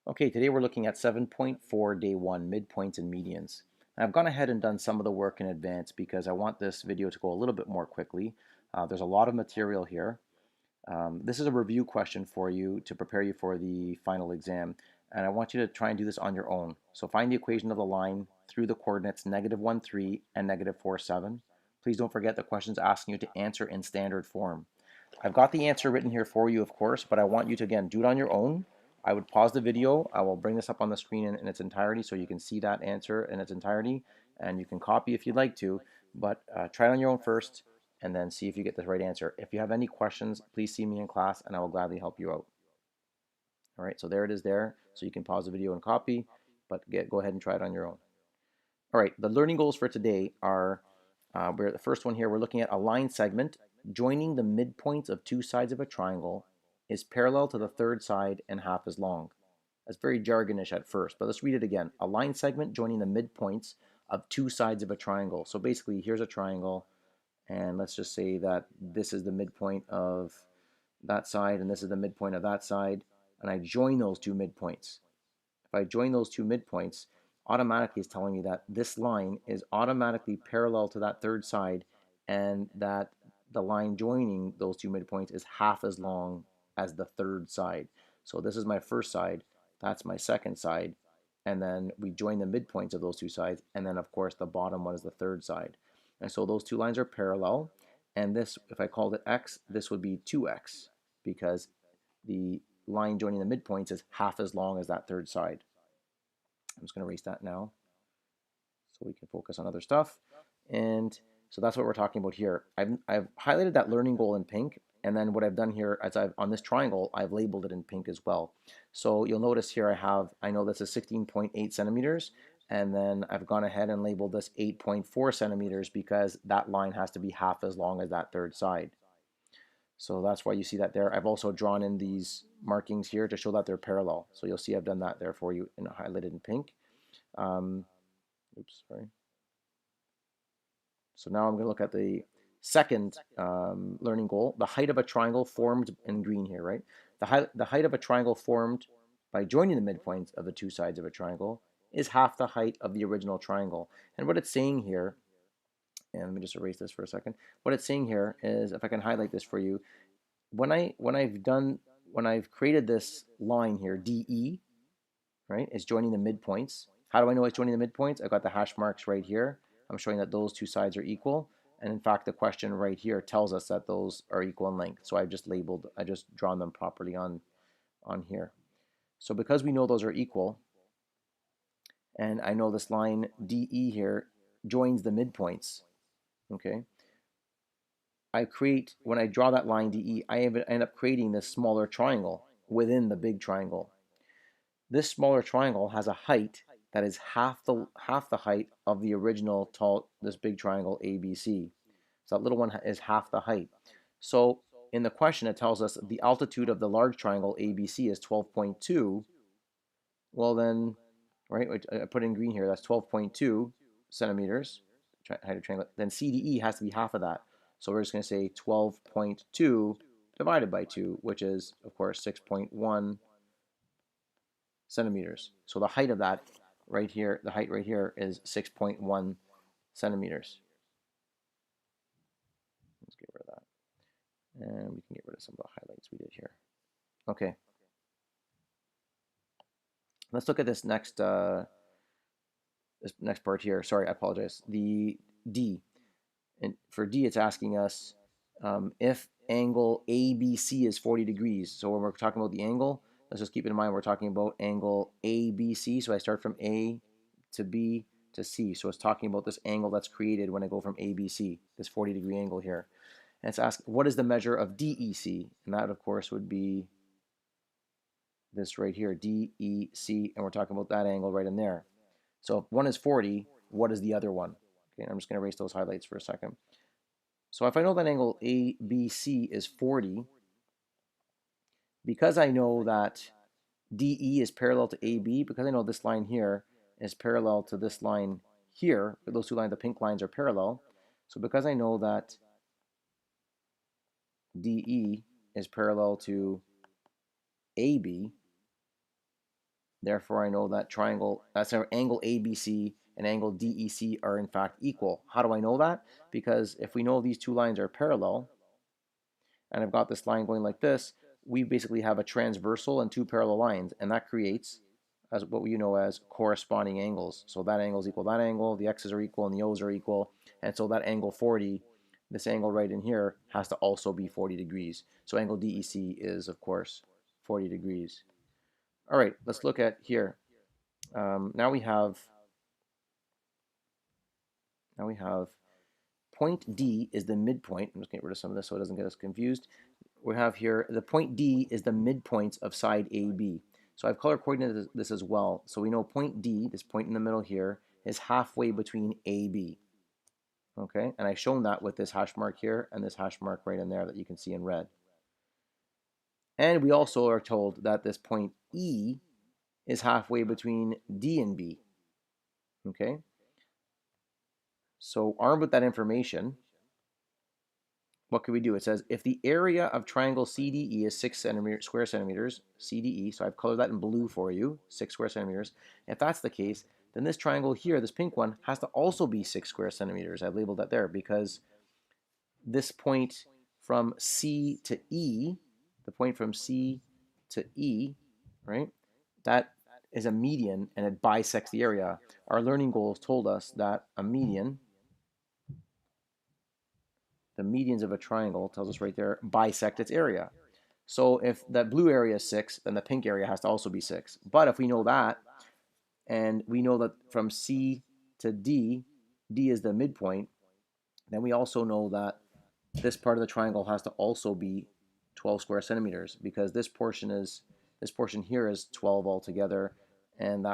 Okay, today we're looking at 7.4 day 1 midpoints and medians. I've gone ahead and done some of the work in advance because I want this video to go a little bit more quickly. There's a lot of material here. This is a review question for you to prepare you for the final exam, and I want you to try and do this on your own. So find the equation of the line through the coordinates -1, 3 and -4, 7. Please don't forget the question's asking you to answer in standard form. I've got the answer written here for you, of course, but I want you to, again, do it on your own. I would pause the video. I will bring this up on the screen in its entirety so you can see that answer in its entirety, and you can copy if you'd like to, but try it on your own first and then see if you get the right answer. If you have any questions, please see me in class and I will gladly help you out. All right, so there it is there. So you can pause the video and copy, but go ahead and try it on your own. All right, the learning goals for today are, we're the first one here, we're looking at a line segment joining the midpoints of two sides of a triangle is parallel to the third side and half as long. That's very jargonish at first, but let's read it again. A line segment joining the midpoints of two sides of a triangle. So basically, here's a triangle, and let's just say that this is the midpoint of that side, and this is the midpoint of that side, and I join those two midpoints. If I join those two midpoints, automatically it's telling me that this line is automatically parallel to that third side and that the line joining those two midpoints is half as long as the third side. So this is my first side, that's my second side, and then we join the midpoints of those two sides, and then of course the bottom one is the third side. And so those two lines are parallel, and this, if I called it x, this would be 2x because the line joining the midpoints is half as long as that third side. I'm just going to erase that now so we can focus on other stuff. And so that's what we're talking about here. I've highlighted that learning goal in pink, and then what I've done here is on this triangle, I've labeled it in pink as well. So you'll notice here I know this is 16.8 centimeters, and then I've gone ahead and labeled this 8.4 centimeters because that line has to be half as long as that third side. So that's why you see that there. I've also drawn in these markings here to show that they're parallel. So you'll see I've done that there for you and highlighted in pink. Oops, sorry. So now I'm going to look at the second learning goal, the height of a triangle formed in green here, right? The height of a triangle formed by joining the midpoints of the two sides of a triangle is half the height of the original triangle. And what it's saying here, and let me just erase this for a second. What it's saying here is, if I can highlight this for you, when I've created this line here, DE, right, is joining the midpoints. How do I know it's joining the midpoints? I've got the hash marks right here. I'm showing that those two sides are equal. And in fact, the question right here tells us that those are equal in length. So I've just drawn them properly on here. So because we know those are equal, and I know this line DE here joins the midpoints, okay? When I draw that line DE, I end up creating this smaller triangle within the big triangle. This smaller triangle has a height that is half the height of the original this big triangle ABC. So that little one is half the height. So in the question, it tells us the altitude of the large triangle ABC is 12.2. Well then, right, I put in green here, that's 12.2 centimeters, height of triangle. Then CDE has to be half of that. So we're just going to say 12.2 divided by 2, which is, of course, 6.1 centimeters. So the height of that right here, the height right here is 6.1 centimeters. Let's get rid of that. And we can get rid of some of the highlights we did here. Okay. Let's look at this next part here. Sorry, I apologize. The D. And for D, it's asking us if angle ABC is 40 degrees. So when we're talking about the angle, let's just keep in mind we're talking about angle ABC. So I start from A to B to C. So it's talking about this angle that's created when I go from ABC, this 40-degree angle here. And it's asking, what is the measure of DEC? And that, of course, would be this right here, DEC, and we're talking about that angle right in there. So if one is 40, what is the other one? Okay, I'm just going to erase those highlights for a second. So if I know that angle ABC is 40, because I know that DE is parallel to AB, because I know this line here is parallel to this line here, those two lines, the pink lines are parallel. So because I know that DE is parallel to AB, Therefore, I know that that's our angle ABC and angle DEC are in fact equal. How do I know that? Because if we know these two lines are parallel, and I've got this line going like this, we basically have a transversal and two parallel lines, and that creates as what we know as corresponding angles. So that angle is equal to that angle, the x's are equal and the o's are equal, and so that angle 40, this angle right in here, has to also be 40 degrees. So angle DEC is, of course, 40 degrees. All right, let's look at here. Now we have point D is the midpoint. I'm just getting rid of some of this so it doesn't get us confused. We have here the point D is the midpoints of side AB. So I've color coordinated this as well. So we know point D, this point in the middle here, is halfway between AB. Okay, and I've shown that with this hash mark here and this hash mark right in there that you can see in red. And we also are told that this point E is halfway between D and B. Okay, so armed with that information, what can we do? It says if the area of triangle CDE is 6 square centimeters, CDE, so I've colored that in blue for you, 6 square centimeters. If that's the case, then this triangle here, this pink one, has to also be 6 square centimeters. I've labeled that there because this point from C to E, the point from C to E, right, that is a median and it bisects the area. Our learning goals told us that a median, the medians of a triangle, tells us right there, bisect its area. So if that blue area is 6, then the pink area has to also be 6. But if we know that, and we know that from C to D, D is the midpoint, then we also know that this part of the triangle has to also be 12 square centimeters because this portion here is 12 altogether, and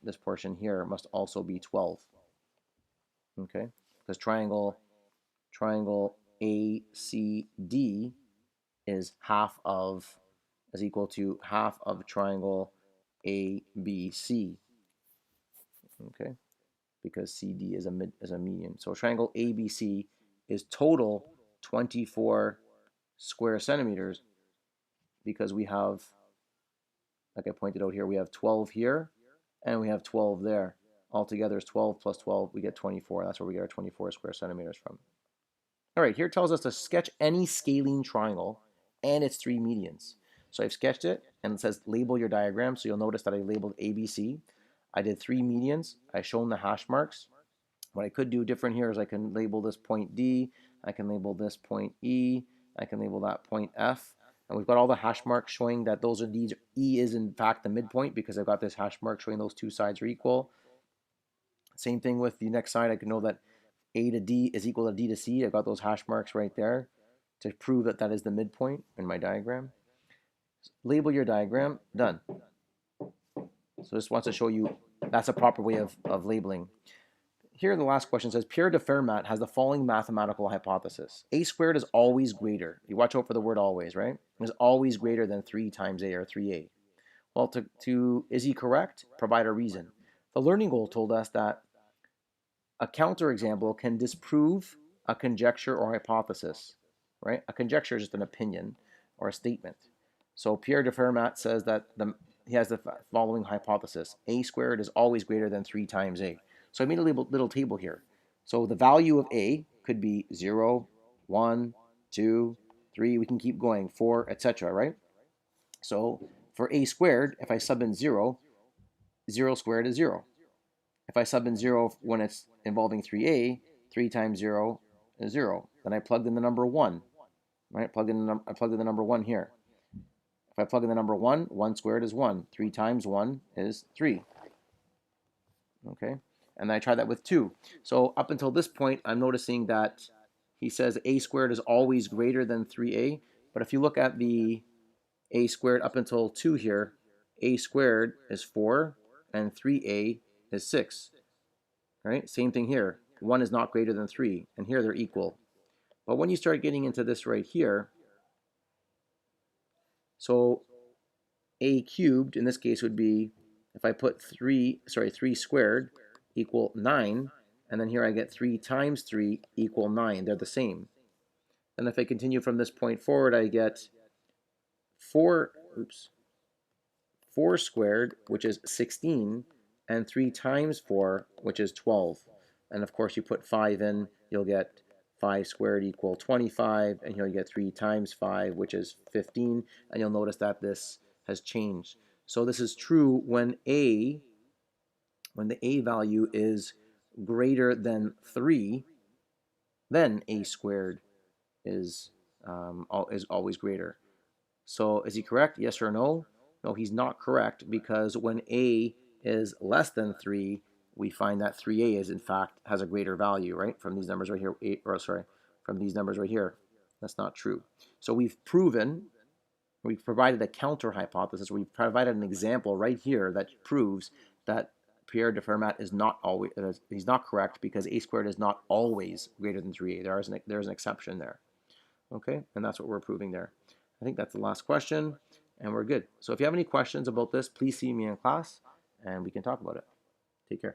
this portion here must also be 12. Okay, because triangle ACD is equal to half of triangle ABC. Okay, because CD is a median. So triangle ABC is total 24 square centimeters because we have, like I pointed out here, we have 12 here and we have 12 there. Altogether is 12 plus 12, we get 24. That's where we get our 24 square centimeters from. All right, here it tells us to sketch any scalene triangle and its three medians. So I've sketched it, and it says label your diagram. So you'll notice that I labeled ABC. I did three medians. I've shown the hash marks. What I could do different here is I can label this point D. I can label this point E. I can label that point F. And we've got all the hash marks showing that those are these. E is in fact the midpoint because I've got this hash mark showing those two sides are equal. Same thing with the next side. I can know that A to D is equal to D to C. I've got those hash marks right there to prove that that is the midpoint in my diagram. Label your diagram, done. So this wants to show you that's a proper way of labeling. Here the last question says, Pierre de Fermat has the following mathematical hypothesis. A squared is always greater. You watch out for the word always, right? It is always greater than 3 times A or 3A. Well, is he correct? Provide a reason. The learning goal told us that a counterexample can disprove a conjecture or hypothesis, right? A conjecture is just an opinion or a statement. So Pierre de Fermat says that he has the following hypothesis. A squared is always greater than 3 times A. So I made a little table here. So the value of A could be 0, 1, 2, 3. We can keep going, 4, etc., right? So for A squared, if I sub in 0, 0 squared is 0. If I sub in 0 when it's involving 3A, 3 times 0 is 0. Then I plugged in the number 1. Right? I plugged in the number 1 here. If I plug in the number 1, 1 squared is 1. 3 times 1 is 3. Okay? And then I try that with 2. So up until this point, I'm noticing that he says A squared is always greater than 3A. But if you look at the A squared up until 2 here, A squared is 4 and 3A is 6. Right? Same thing here. 1 is not greater than 3, and here they're equal. But when you start getting into this right here, so A cubed in this case would be, if I put 3 squared equal 9, and then here I get 3 times 3 equal 9. They're the same. And if I continue from this point forward, I get 4 4 squared, which is 16, and 3 times 4, which is 12. And of course, you put 5 in, you'll get 5 squared equal 25, and you'll get 3 times 5, which is 15, and you'll notice that this has changed. So this is true when the a value is greater than 3, then a squared is always greater. So is he correct? Yes or no? No, he's not correct, because when a is less than 3, we find that 3a is in fact has a greater value, right? From these numbers right here, from these numbers right here. That's not true. So we've provided a counter hypothesis. We've provided an example right here that proves that Pierre de Fermat is not always, he's not correct, because a squared is not always greater than 3a. There's an exception there. Okay, and that's what we're proving there. I think that's the last question, and we're good. So if you have any questions about this, please see me in class, and we can talk about it. Take care.